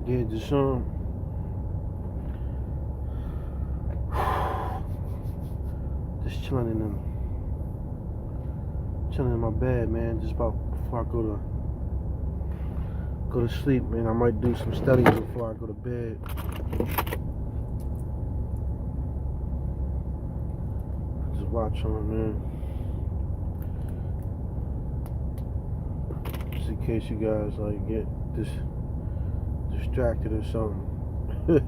Yeah, just just chilling in my bed, man. Just about before I go to sleep, man. I might do some studying before I go to bed. Just watch on, man. Just in case you guys like get distracted or something. You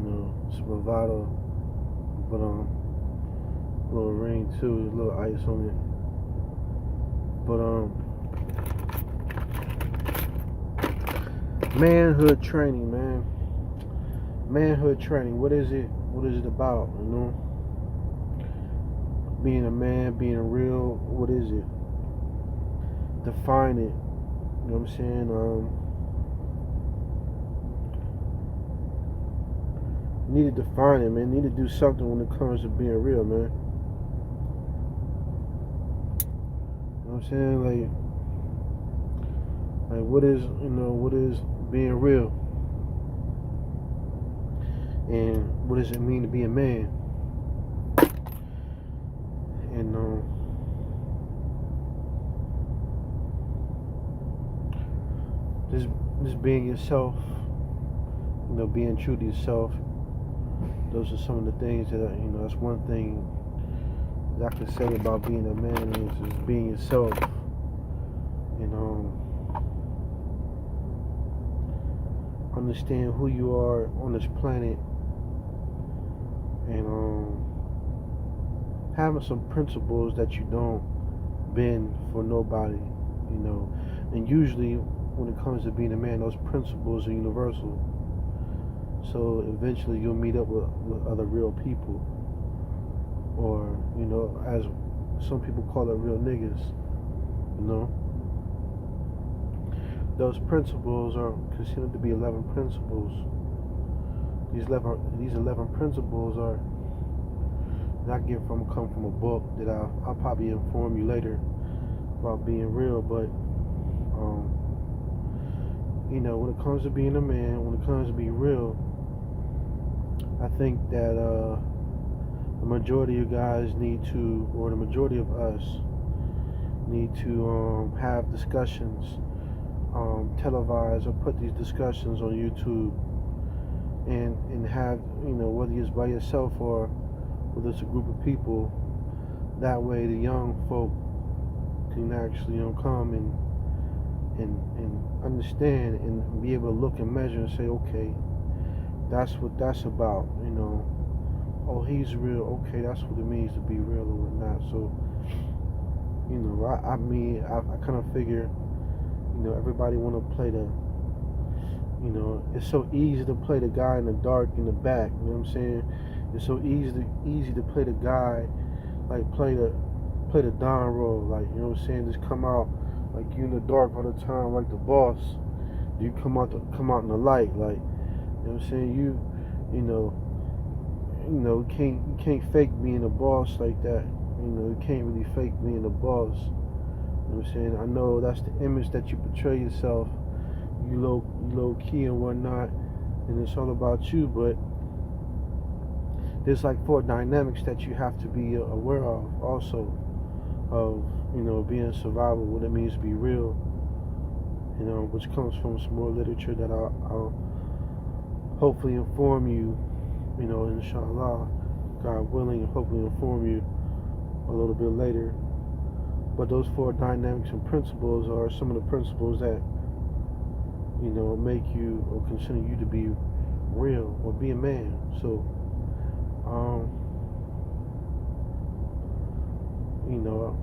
know, it's bravado, but a little ring too, a little ice on it. But manhood training, man. Manhood training. What is it? What is it about? You know, being a man, being real. What is it? Define it. You know what I'm saying? Need to define it, man. Need to do something when it comes to being real, man. You know what I'm saying? Like what is, you know, what is being real? And what does it mean to be a man? And just being yourself, you know, being true to yourself. Those are some of the things that, you know, that's one thing that I can say about being a man is being yourself. You know, understand who you are on this planet, and having some principles that you don't bend for nobody, you know. And usually when it comes to being a man, those principles are universal. So eventually you'll meet up with other real people, or, you know, as some people call it, real niggas, you know. Those principles are considered to be 11 principles. These 11 principles are not come from a book that I'll probably inform you later about being real, but you know, when it comes to being a man, when it comes to being real, I think that the majority of guys need to, or the majority of us need to have discussions, televise, or put these discussions on YouTube, and have, you know, whether it's by yourself or whether it's a group of people. That way the young folk can actually, you know, come and understand and be able to look and measure and say, okay, that's what that's about, you know. Oh, he's real. Okay, that's what it means to be real or whatnot. So, you know, I mean, I kind of figure, you know, everybody want to play the, you know, it's so easy to play the guy in the dark in the back. You know what I'm saying? It's so easy to play the guy, like play the Don role, like, you know what I'm saying? Just come out like you in the dark all the time, like the boss. You come out in the light, like, you know what I'm saying? You know, you can't fake being a boss like that. You know, you can't really fake being a boss. You know what I'm saying? I know that's the image that you portray yourself. You low key and whatnot, and it's all about you. But there's like 4 dynamics that you have to be aware of, also, of, you know, being survival, what it means to be real. You know, which comes from some more literature that I'll hopefully inform you, you know, inshallah, God willing, hopefully inform you a little bit later. But those 4 dynamics and principles are some of the principles that, you know, make you or consider you to be real or be a man. So, you know,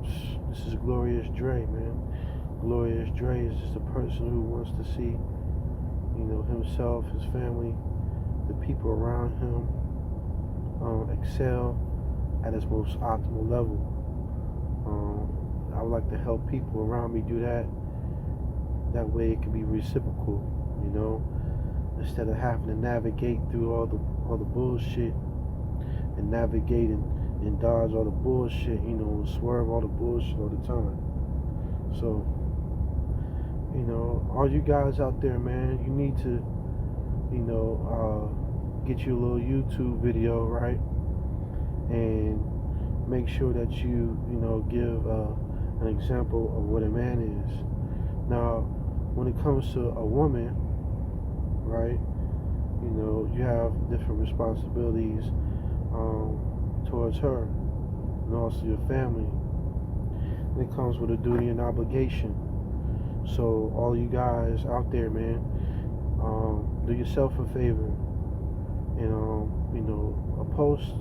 this is Glorious Dre, man. Glorious Dre is just a person who wants to see, you know, himself, his family, the people around him excel at its most optimal level. I would like to help people around me do that. That way it can be reciprocal, you know, instead of having to navigate through all the bullshit and navigate and dodge all the bullshit, you know, swerve all the bullshit all the time. So You know, all you guys out there, man, you need to, get you a little YouTube video, right? And make sure that give an example of what a man is. Now, when it comes to a woman, right, you have different responsibilities towards her and also your family. And it comes with a duty and obligation. So all you guys out there, man, do yourself a favor and post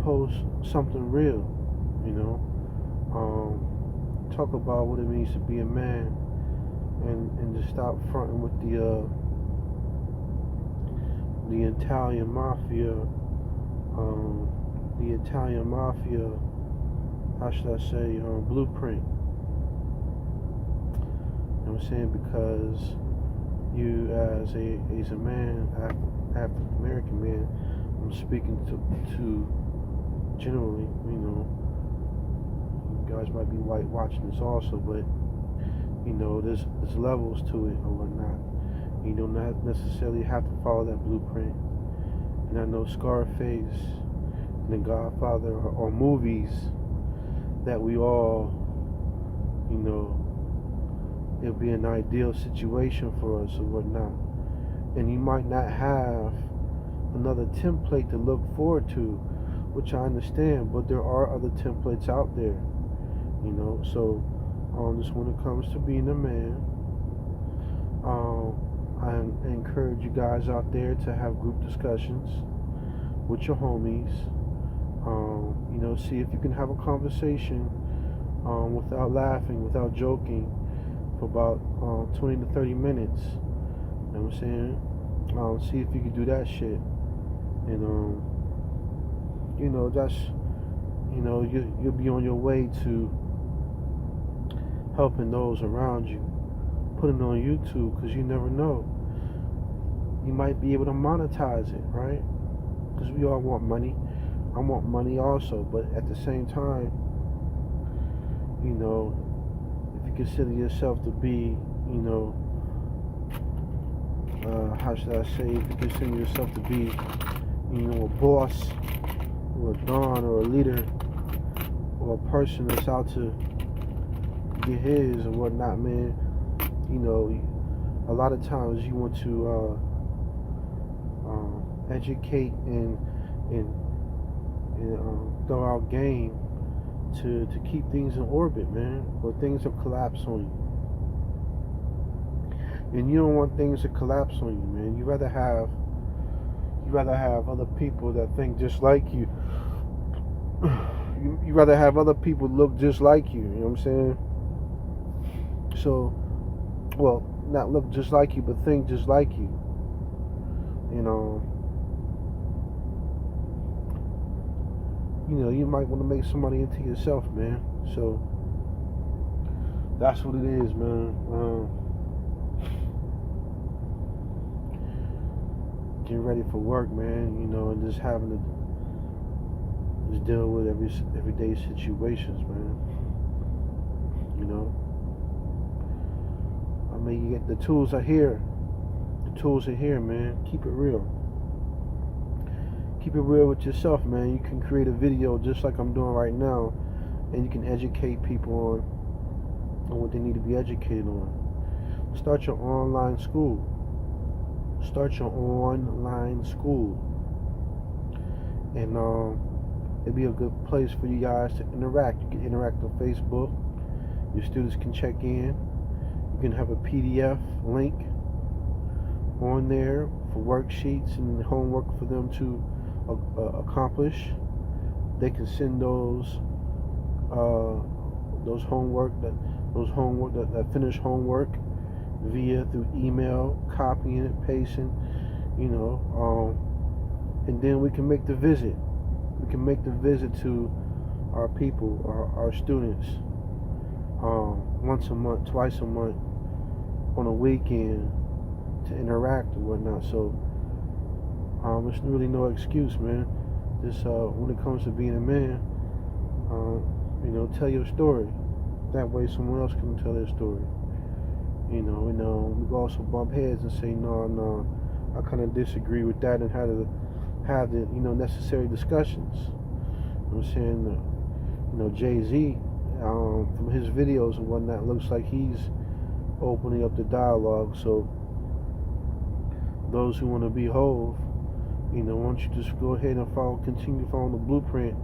post something real, talk about what it means to be a man, and just stop fronting with the Italian mafia, how should I say, blueprint. You know what I'm saying? Because you as a man, African American man, I'm speaking to generally, you guys might be white watching this also, but there's levels to it or whatnot. You don't not necessarily have to follow that blueprint. And I know Scarface and The Godfather are movies that we all, it'll be an ideal situation for us or whatnot. And you might not have another template to look forward to, which I understand, but there are other templates out there, so just when it comes to being a man, I encourage you guys out there to have group discussions with your homies. See if you can have a conversation without laughing, without joking, for about 20 to 30 minutes. You know what I'm saying? See if you can do that shit. And that's you'll be on your way to helping those around you. Put it on YouTube, because you never know. You might be able to monetize it, right? Because we all want money. I want money also, but at the same time, if you consider yourself to be, how should I say, if you consider yourself to be, a boss, or a don, or a leader, or a person that's out to get his or whatnot, man, a lot of times you want to educate and throw out game to keep things in orbit, man, or things will collapse on you. And you don't want things to collapse on you, man. You rather have other people that think just like you. You rather have other people look just like you. You know what I'm saying? So, well, not look just like you, but think just like you. You might want to make somebody into yourself, man. So that's what it is, man. Getting ready for work, man. And just having to just deal with everyday situations, man. I mean, you get the tools are here. The tools are here, man. Keep it real. Keep it real with yourself, man. You can create a video just like I'm doing right now, and you can educate people on what they need to be educated on. Start your online school. Start your online school. And it'd be a good place for you guys to interact. You can interact on Facebook. Your students can check in. You can have a PDF link on there for worksheets and homework for them to accomplish. They can send those finished homework through email, copying it, pasting, and then we can make the visit. We can make the visit to our people, our students, once a month, twice a month, on a weekend, to interact or whatnot. So there's really no excuse, man. Just when it comes to being a man, tell your story. That way someone else can tell their story. We can also bump heads and say, no, I kind of disagree with that, and how to have the necessary discussions. You know what I'm saying? Jay-Z, from his videos and whatnot, looks like he's opening up the dialogue. So those who want to be Hove, why don't you just go ahead and continue following the blueprint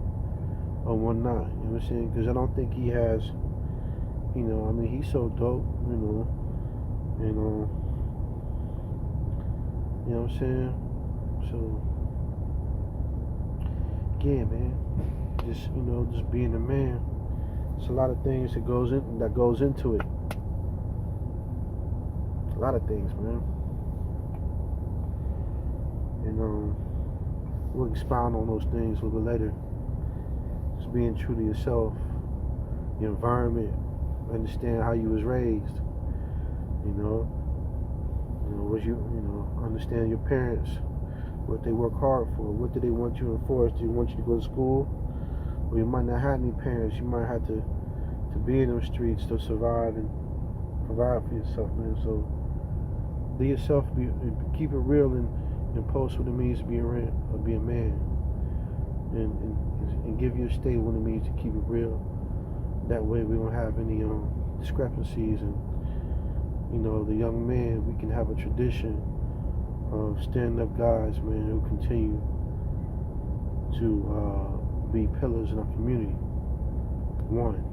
or whatnot. You know what I'm saying? Because I don't think he has, he's so dope, and you know what I'm saying? So yeah, man, just being a man. It's a lot of things that goes into it. A lot of things, man. We'll expound on those things a little bit later. Just being true to yourself, your environment, understand how you was raised. Understand your parents, what they work hard for, what do they want you to enforce? Do they want you to go to school? Or you might not have any parents. You might have to be in those streets to survive and provide for yourself, man. So be yourself, keep it real, and post what it means to be a man, and give your state what it means to keep it real. That way we don't have any discrepancies, and the young man, we can have a tradition of stand up guys, man, who continue to be pillars in our community. One.